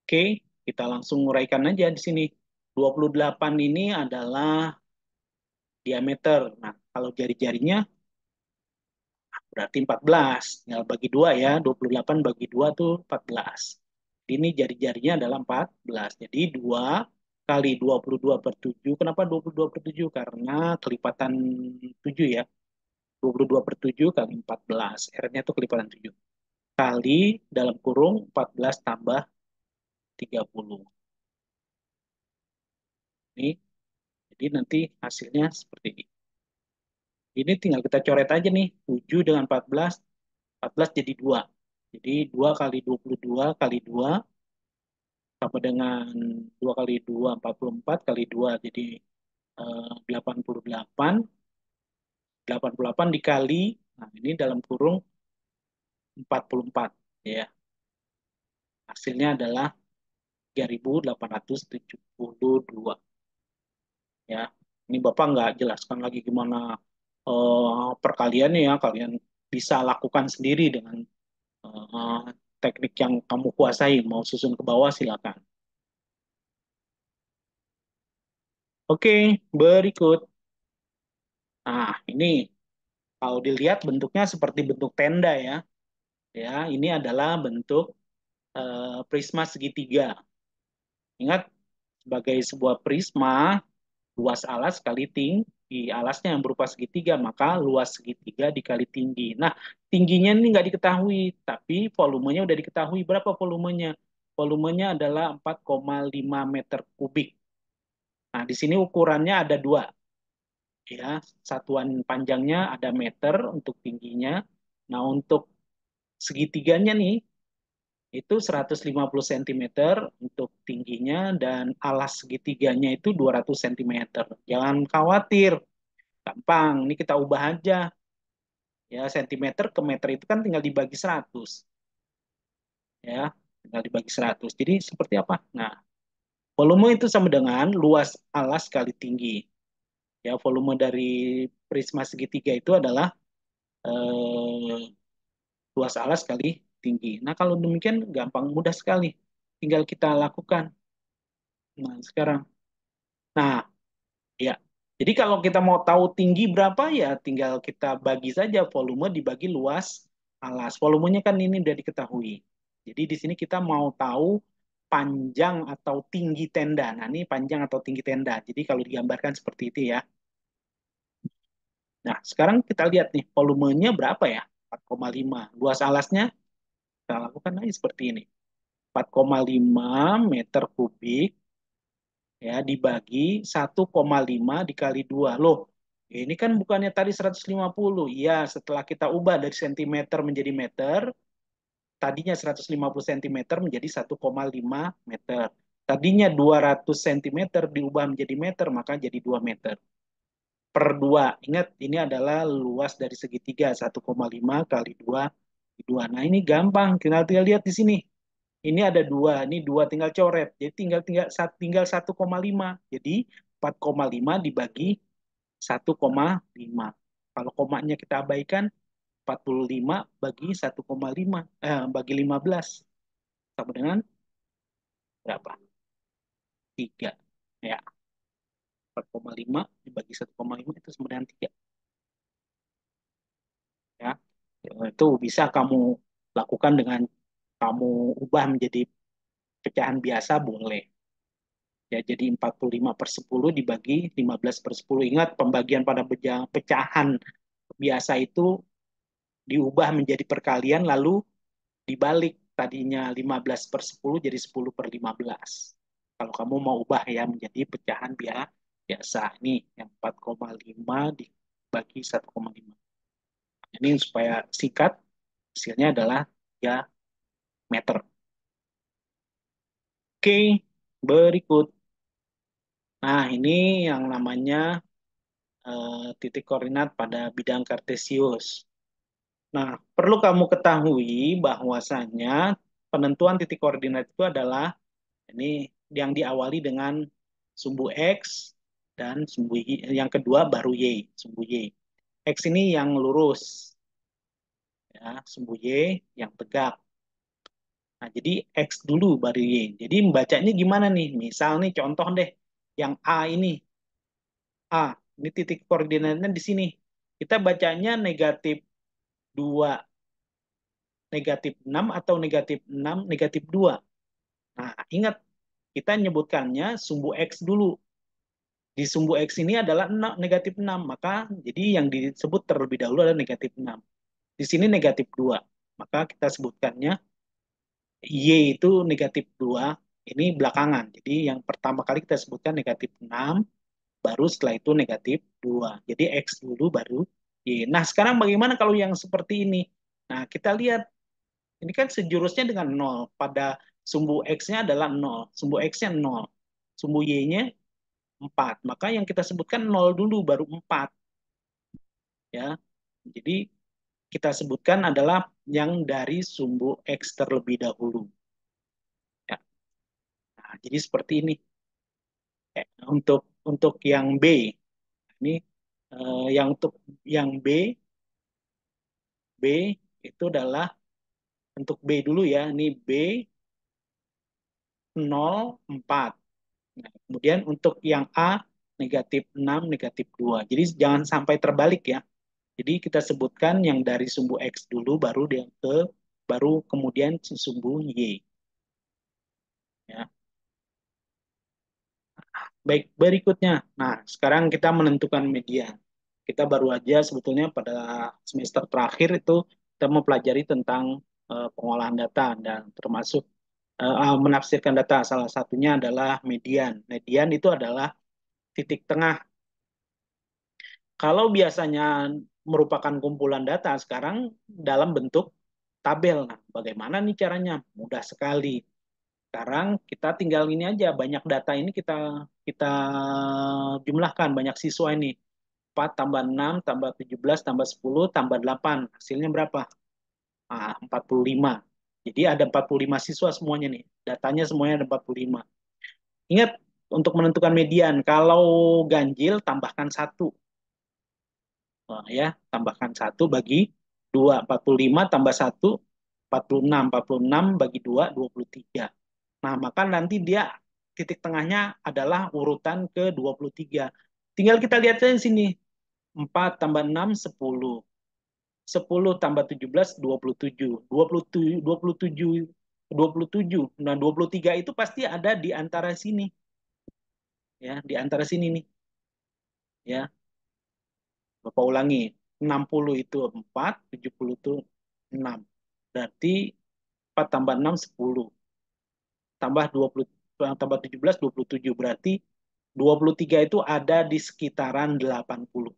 Oke, kita langsung uraikan aja di sini. 28 ini adalah diameter. Nah, kalau jari-jarinya berarti 14. Tinggal bagi 2 ya. 28 bagi 2 tuh 14. Ini jari-jarinya adalah 14. Jadi 2 kali 22/7. Kenapa 22/7? Karena kelipatan 7 ya. 22/7 kali 14. R-nya itu kelipatan 7. Kali dalam kurung 14 tambah 30. Ini, jadi nanti hasilnya seperti ini. Ini tinggal kita coret aja nih. 7 dengan 14. 14 jadi 2. Jadi 2 kali 22 kali 2 sama dengan 2 kali 2, 44 kali 2 jadi 88. 88 dikali, nah ini dalam kurung 44 ya. Hasilnya adalah 3872 ya. Ini Bapak nggak jelaskan lagi gimana perkaliannya ya. Kalian bisa lakukan sendiri dengan eh, teknik yang kamu kuasai. Mau susun ke bawah silakan. Oke, berikut. Nah, ini kalau dilihat bentuknya seperti bentuk tenda ya. Ya, ini adalah bentuk prisma segitiga. Ingat, sebagai sebuah prisma, luas alas kali tinggi alasnya yang berupa segitiga, maka luas segitiga dikali tinggi. Nah, tingginya ini nggak diketahui, tapi volumenya udah diketahui. Berapa volumenya? Volumenya adalah 4,5 meter kubik. Nah, di sini ukurannya ada dua, ya. Satuan panjangnya ada meter untuk tingginya. Nah, untuk segitiganya nih, itu 150 cm untuk tingginya dan alas segitiganya itu 200 cm. Jangan khawatir, gampang. Ini kita ubah aja. Ya, sentimeter ke meter itu kan tinggal dibagi 100. ya, tinggal dibagi 100. Jadi seperti apa? Nah, volume itu sama dengan luas alas kali tinggi. Ya, volume dari prisma segitiga itu adalah eh, luas alas kali tinggi. Nah, kalau demikian gampang, mudah sekali. Tinggal kita lakukan. Nah, sekarang. Nah, ya. Jadi kalau kita mau tahu tinggi berapa ya tinggal kita bagi saja volume dibagi luas alas. Volumenya kan ini udah diketahui. Jadi di sini kita mau tahu panjang atau tinggi tenda. Nah, ini panjang atau tinggi tenda. Jadi kalau digambarkan seperti itu ya. Nah, sekarang kita lihat nih volumenya berapa ya? 4,5. Luas alasnya kita lakukan lagi seperti ini. 4,5 meter kubik ya dibagi 1,5 dikali 2. Loh, ini kan bukannya tadi 150. Iya, setelah kita ubah dari sentimeter menjadi meter, tadinya 150 sentimeter menjadi 1,5 meter. Tadinya 200 sentimeter diubah menjadi meter, maka jadi 2 meter. Per 2. Ingat, ini adalah luas dari segitiga 1,5 kali 2 dua. Nah, ini gampang. Tinggal lihat di sini. Ini ada dua, ini dua tinggal coret. Jadi tinggal 1,5. Jadi 4,5 dibagi 1,5. Kalau komanya kita abaikan, 45 bagi 1,5, bagi 15. Sama dengan berapa? 3. Ya, 4,5 dibagi 1,5 itu sama dengan 3. Ya, itu bisa kamu lakukan dengan kamu ubah menjadi pecahan biasa boleh. Ya, jadi 45/10 dibagi 15/10. Ingat, pembagian pada pecahan biasa itu diubah menjadi perkalian lalu dibalik. Tadinya 15/10 jadi 10/15. Kalau kamu mau ubah ya menjadi pecahan biasa. Ini yang 4,5 dibagi 1,5. Ini supaya singkat, hasilnya adalah 3 meter. Oke, berikut. Nah, ini yang namanya titik koordinat pada bidang kartesius. Nah, perlu kamu ketahui bahwasannya penentuan titik koordinat itu adalah ini yang diawali dengan sumbu X dan sumbu Y, yang kedua baru Y, sumbu Y. X ini yang lurus, ya, sumbu Y yang tegak. Nah, jadi X dulu baru Y. Jadi membacanya gimana nih? Misal nih contoh deh, yang A ini, A, ini titik koordinatnya di sini. Kita bacanya negatif 2 negatif 6 atau negatif 6 negatif 2. Nah, ingat, kita nyebutkannya sumbu X dulu. Di sumbu X ini adalah 6, negatif 6. Maka jadi yang disebut terlebih dahulu adalah negatif 6. Di sini negatif 2. Maka kita sebutkannya Y itu negatif 2. Ini belakangan. Jadi yang pertama kali kita sebutkan negatif 6. Baru setelah itu negatif 2. Jadi X dulu baru Y. Nah, sekarang bagaimana kalau yang seperti ini? Nah, kita lihat. Ini kan sejurusnya dengan nol. Pada sumbu X-nya adalah nol. Sumbu X-nya nol. Sumbu Y-nya 4. Maka yang kita sebutkan nol dulu, baru 4. Ya. Jadi kita sebutkan adalah yang dari sumbu X terlebih dahulu. Ya. Nah, jadi seperti ini. Untuk yang B, ini yang untuk yang B itu adalah untuk B dulu ya. Ini B 0,4. Nah, kemudian untuk yang A negatif 6, negatif 2. Jadi jangan sampai terbalik ya. Jadi kita sebutkan yang dari sumbu X dulu baru kemudian sumbu Y ya. Baik, berikutnya. Nah, sekarang kita menentukan median. Kita baru aja sebetulnya pada semester terakhir itu kita mempelajari tentang pengolahan data dan termasuk menafsirkan data. Salah satunya adalah median. Median itu adalah titik tengah. Kalau biasanya merupakan kumpulan data, sekarang dalam bentuk tabel. Nah, bagaimana nih caranya? Mudah sekali. Sekarang kita tinggal ini aja, banyak data ini kita kita jumlahkan, banyak siswa ini. 4 tambah 6 tambah 17 tambah 10 tambah 8. Hasilnya berapa? 45. Jadi ada 45 siswa semuanya nih. Datanya semuanya ada 45. Ingat, untuk menentukan median, kalau ganjil tambahkan satu. Nah, ya, tambahkan satu bagi dua. 45 tambah satu, 46. 46 bagi dua, 23. Nah, maka nanti dia titik tengahnya adalah urutan ke 23. Tinggal kita lihat saja di sini. 4 tambah 6, 10. 10 tambah 17, 27. 27, 27, 27. Nah, 23 itu pasti ada di antara sini. Ya, di antara sini nih. Ya, Bapak ulangi. 60 itu 4, 70 itu 6. Berarti 4 tambah 6, 10. Tambah 20, tambah 17, 27. Berarti 23 itu ada di sekitaran 80.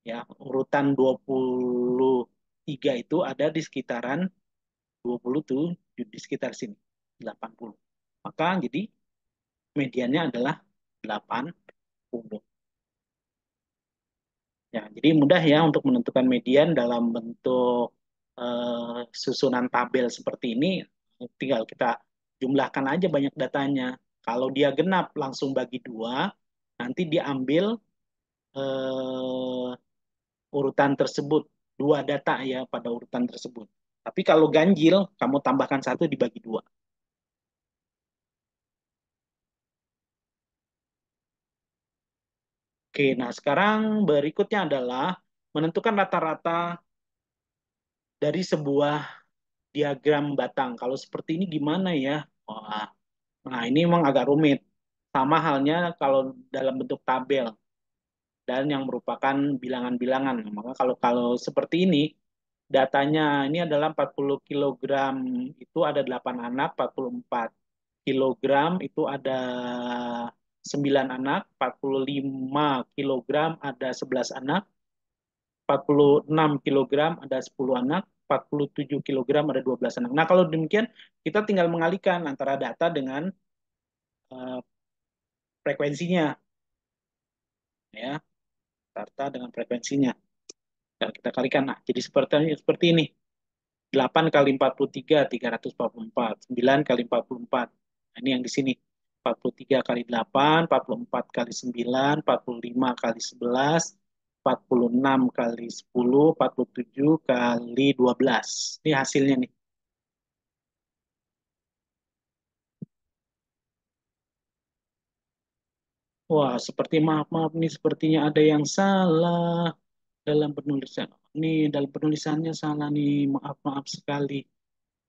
Ya, urutan 23 itu ada di sekitaran 20 tuh di sekitar sini, 80. Maka jadi mediannya adalah 80. Ya, jadi mudah ya untuk menentukan median dalam bentuk susunan tabel seperti ini. Tinggal kita jumlahkan aja banyak datanya. Kalau dia genap langsung bagi dua, nanti diambil urutan tersebut, dua data ya pada urutan tersebut. Tapi kalau ganjil, kamu tambahkan satu dibagi dua. Oke, nah sekarang berikutnya adalah menentukan rata-rata dari sebuah diagram batang. Kalau seperti ini gimana ya? Wah, nah ini memang agak rumit. Sama halnya kalau dalam bentuk tabel dan yang merupakan bilangan-bilangan. Maka kalau kalau seperti ini, datanya ini adalah 40 kilogram itu ada 8 anak, 44 kilogram itu ada 9 anak, 45 kilogram ada 11 anak, 46 kilogram ada 10 anak, 47 kilogram ada 12 anak. Nah, kalau demikian kita tinggal mengalihkan antara data dengan uh, frekuensinya ya, data dengan frekuensinya. Dan kita kalikan. Nah, jadi seperti ini. 8 kali 43, 344. 9 kali 44. Nah, ini yang di sini. 43 kali 8, 44 kali 9, 45 kali 11, 46 kali 10, 47 kali 12. Ini hasilnya nih. Wah, seperti maaf, maaf nih, sepertinya ada yang salah dalam penulisan. Nih, dalam penulisannya salah nih. Maaf, maaf sekali.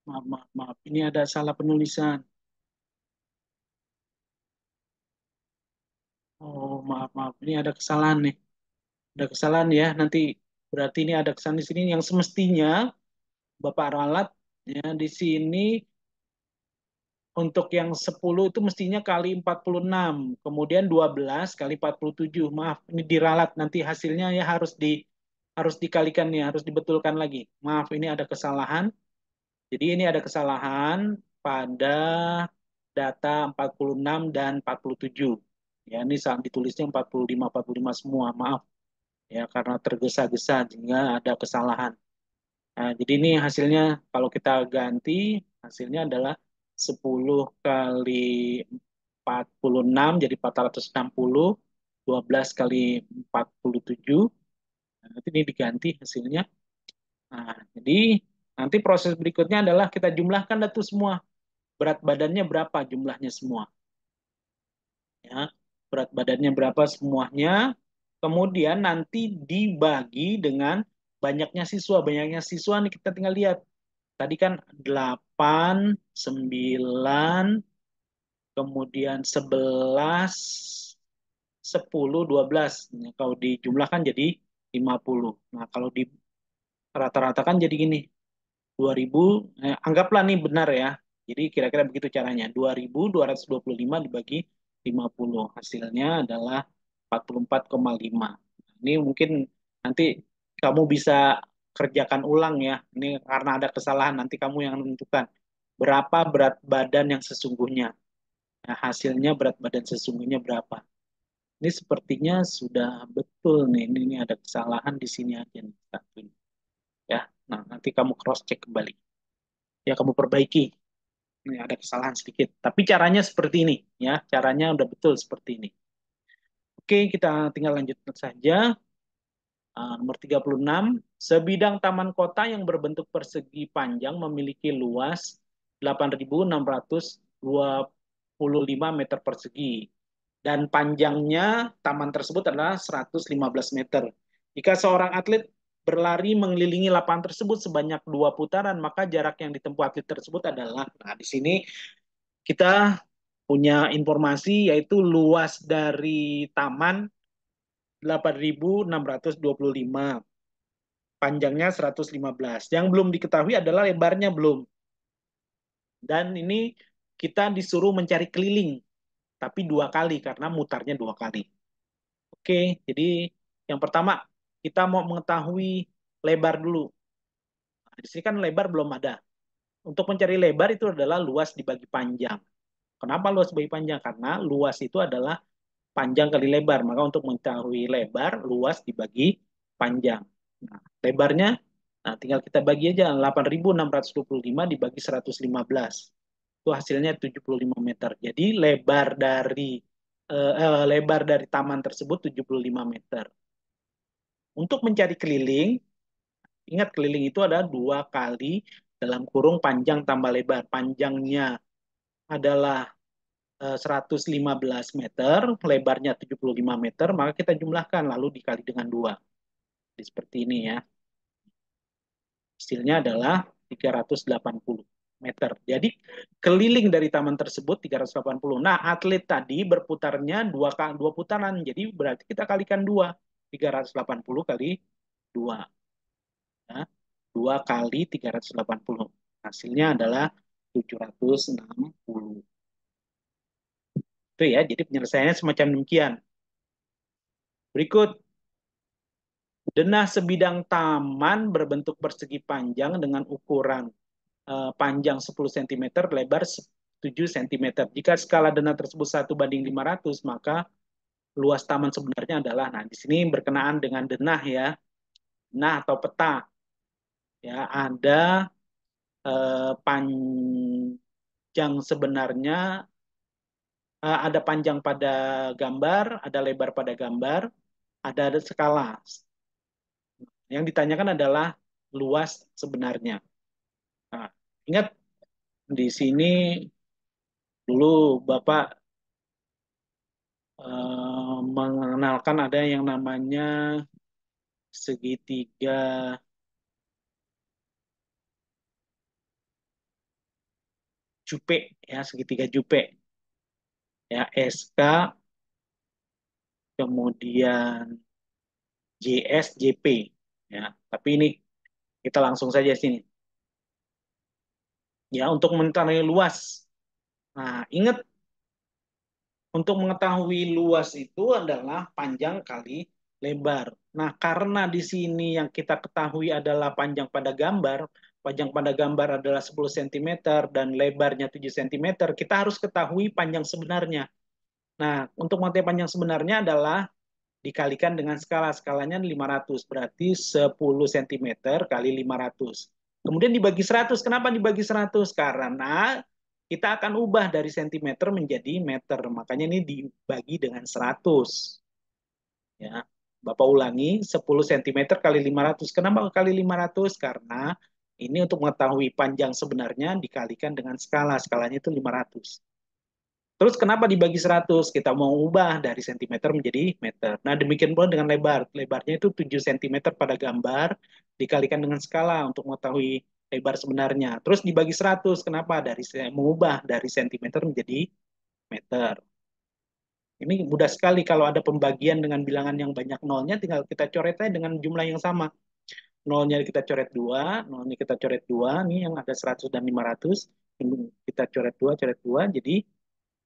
Maaf, maaf, maaf. Ini ada salah penulisan. Oh, maaf, maaf. Ini ada kesalahan nih. Ada kesalahan ya. Nanti berarti ini ada kesalahan di sini yang semestinya Bapak ralat ya di sini untuk yang 10 itu mestinya kali 46, kemudian 12 kali 47. Maaf, ini diralat nanti hasilnya ya harus dikalikan nih, harus dibetulkan lagi. Maaf, ini ada kesalahan. Jadi ini ada kesalahan pada data 46 dan 47. Ya, ini saat ditulisnya 45 semua. Maaf ya karena tergesa-gesa sehingga ada kesalahan. Nah, jadi ini hasilnya kalau kita ganti hasilnya adalah 10 kali 46 jadi 460, 12 kali 47. Nah, nanti ini diganti hasilnya. Nah, jadi nanti proses berikutnya adalah kita jumlahkan datu semua. Berat badannya berapa jumlahnya semua. Ya, berat badannya berapa semuanya. Kemudian nanti dibagi dengan banyaknya siswa. Banyaknya siswa nih kita tinggal lihat. Tadi kan 8, 9, kemudian 11, 10, 12. Nah, kalau dijumlahkan jadi 50. Nah, kalau di rata-ratakan jadi gini, 2000, anggaplah nih benar ya. Jadi kira-kira begitu caranya. 2225 dibagi 50. Hasilnya adalah 44,5. Ini mungkin nanti kamu bisa kerjakan ulang ya. Ini karena ada kesalahan, nanti kamu yang menentukan berapa berat badan yang sesungguhnya. Nah, hasilnya berat badan sesungguhnya berapa. Ini sepertinya sudah betul nih. Ini ada kesalahan di sini aja nih. Satu. Ya, nah nanti kamu cross check kembali. ya kamu perbaiki. Ini ada kesalahan sedikit. Tapi caranya seperti ini, ya. Caranya udah betul seperti ini. Oke, kita tinggal lanjut saja. Nomor 36, sebidang taman kota yang berbentuk persegi panjang memiliki luas 8.625 meter persegi dan panjangnya taman tersebut adalah 115 meter. Jika seorang atlet berlari mengelilingi lapangan tersebut sebanyak 2 putaran, maka jarak yang ditempuh atlet tersebut adalah, nah di sini kita punya informasi yaitu luas dari taman 8.625, panjangnya 115. Yang belum diketahui adalah lebarnya belum. Dan ini kita disuruh mencari keliling, tapi 2 kali karena mutarnya 2 kali. Oke, jadi yang pertama kita mau mengetahui lebar dulu. Nah, di sini kan lebar belum ada. Untuk mencari lebar itu adalah luas dibagi panjang. Kenapa luas dibagi panjang? Karena luas itu adalah panjang kali lebar. Maka untuk mengetahui lebar, luas dibagi panjang. Nah, lebarnya, nah tinggal kita bagi aja. 8.625 dibagi 115. Itu hasilnya 75 meter. Jadi lebar dari taman tersebut 75 meter. Untuk mencari keliling, ingat keliling itu ada 2 kali dalam kurung panjang tambah lebar. Panjangnya adalah 115 meter, lebarnya 75 meter, maka kita jumlahkan lalu dikali dengan 2. Jadi seperti ini ya. Hasilnya adalah 380 meter. Jadi keliling dari taman tersebut 380. Nah, atlet tadi berputarnya dua putaran. Jadi berarti kita kalikan 2. 380 kali 2. Ya. 2 kali 380. Hasilnya adalah 760. Itu ya, jadi penyelesaiannya semacam demikian. Berikut, denah sebidang taman berbentuk persegi panjang dengan ukuran panjang 10 cm, lebar 7 cm. Jika skala denah tersebut 1:500, maka luas taman sebenarnya adalah, nah di sini berkenaan dengan denah ya, denah atau peta. Ya, ada panjang sebenarnya, ada panjang pada gambar, ada lebar pada gambar, ada skala. Yang ditanyakan adalah luas sebenarnya. Nah, ingat di sini dulu Bapak mengenalkan ada yang namanya segitiga Jupe, ya segitiga Jupe, ya SK, kemudian JS JP, ya. Tapi ini kita langsung saja sini, ya untuk mengetahui luas. Nah, ingat untuk mengetahui luas itu adalah panjang kali lebar. Nah, karena di sini yang kita ketahui adalah panjang pada gambar adalah 10 cm dan lebarnya 7 cm, kita harus ketahui panjang sebenarnya. Nah, untuk mengetahui panjang sebenarnya adalah dikalikan dengan skala. Skalanya 500, berarti 10 cm kali 500. Kemudian dibagi 100. Kenapa dibagi 100? Karena kita akan ubah dari sentimeter menjadi meter. Makanya ini dibagi dengan 100. Ya. Bapak ulangi, 10 cm kali 500. Kenapa kali 500? Karena ini untuk mengetahui panjang sebenarnya dikalikan dengan skala. Skalanya itu 500. Terus kenapa dibagi 100? Kita mau ubah dari sentimeter menjadi meter. Nah, demikian pula dengan lebar. Lebarnya itu 7 cm pada gambar, dikalikan dengan skala untuk mengetahui lebar sebenarnya. Terus dibagi 100. Kenapa? Mengubah dari sentimeter menjadi meter. Ini mudah sekali kalau ada pembagian dengan bilangan yang banyak nolnya, tinggal kita coret aja dengan jumlah yang sama. Nolnya kita coret 2, nolnya kita coret 2, nih yang ada 100 dan 500. Kita coret 2, jadi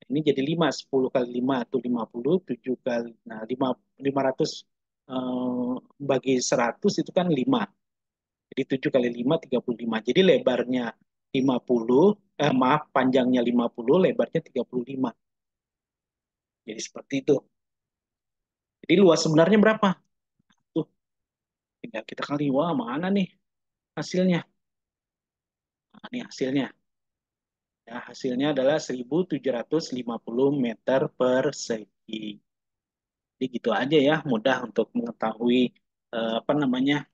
ini jadi 5, 10 kali 5 itu 50, 7 kali, nah 500 bagi 100 itu kan 5. Jadi 7 kali 5, 35. Jadi lebarnya 50, maaf, panjangnya 50, lebarnya 35. Jadi seperti itu. Jadi luas sebenarnya berapa? Tuh, tinggal kita kali, wah mana nih hasilnya? Nah, ini hasilnya. Ya, hasilnya adalah 1.750 meter persegi. Jadi gitu aja ya, mudah untuk mengetahui apa namanya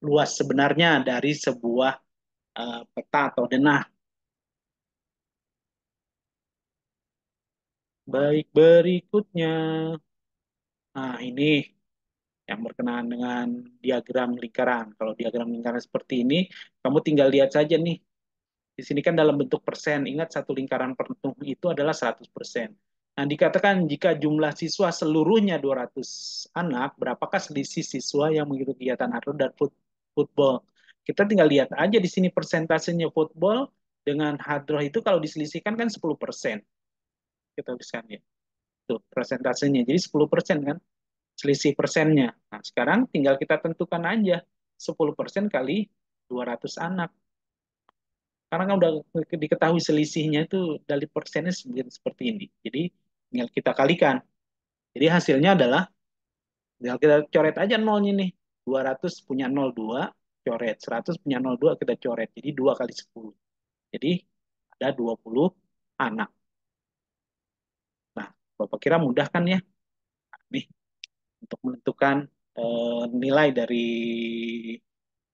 luas sebenarnya dari sebuah peta atau denah. Baik, berikutnya. Nah, ini yang berkenaan dengan diagram lingkaran. Kalau diagram lingkaran seperti ini, kamu tinggal lihat saja nih. Di sini kan dalam bentuk persen. Ingat satu lingkaran penuh itu adalah 100%. Nah, dikatakan jika jumlah siswa seluruhnya 200 anak, berapakah selisih siswa yang mengikuti kegiatan outdoor dan football? Kita tinggal lihat aja di sini persentasenya football dengan hadroh itu kalau diselisihkan kan 10%. Kita tuliskan ya. Tuh, persentasenya. Jadi 10% kan selisih persennya. Nah, sekarang tinggal kita tentukan aja 10% kali 200 anak. Karena kan udah diketahui selisihnya itu dari persennya seperti ini. Jadi tinggal kita kalikan. Jadi hasilnya adalah tinggal kita coret aja nolnya nih. 200 punya 02, coret. 100 punya 02, kita coret. Jadi 2 kali 10. Jadi ada 20 anak. Nah, Bapak kira mudah kan ya? Nih, untuk menentukan nilai dari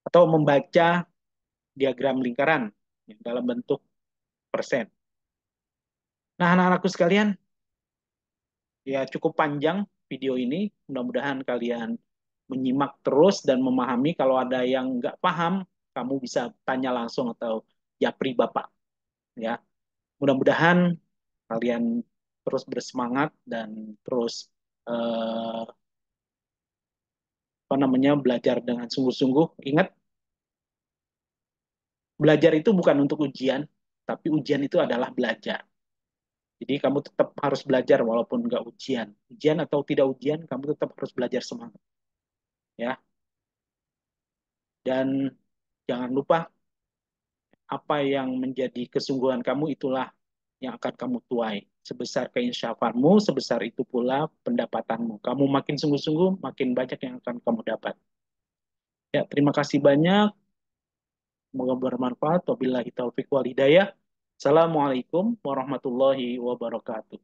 atau membaca diagram lingkaran yang dalam bentuk persen. Nah, anak-anakku sekalian, ya cukup panjang video ini. Mudah-mudahan kalian menyimak terus dan memahami. Kalau ada yang nggak paham, kamu bisa tanya langsung atau japri Bapak. Ya, mudah-mudahan kalian terus bersemangat dan terus eh, apa namanya belajar dengan sungguh-sungguh. Ingat, belajar itu bukan untuk ujian, tapi ujian itu adalah belajar. Jadi kamu tetap harus belajar walaupun nggak ujian. Ujian atau tidak ujian, kamu tetap harus belajar semangat. Ya, dan jangan lupa apa yang menjadi kesungguhan kamu itulah yang akan kamu tuai. Sebesar keinsyafanmu, sebesar itu pula pendapatanmu. Kamu makin sungguh-sungguh, makin banyak yang akan kamu dapat. Ya, terima kasih banyak. Semoga bermanfaat. Wabillahi taufiq wal hidayah. Assalamualaikum warahmatullahi wabarakatuh.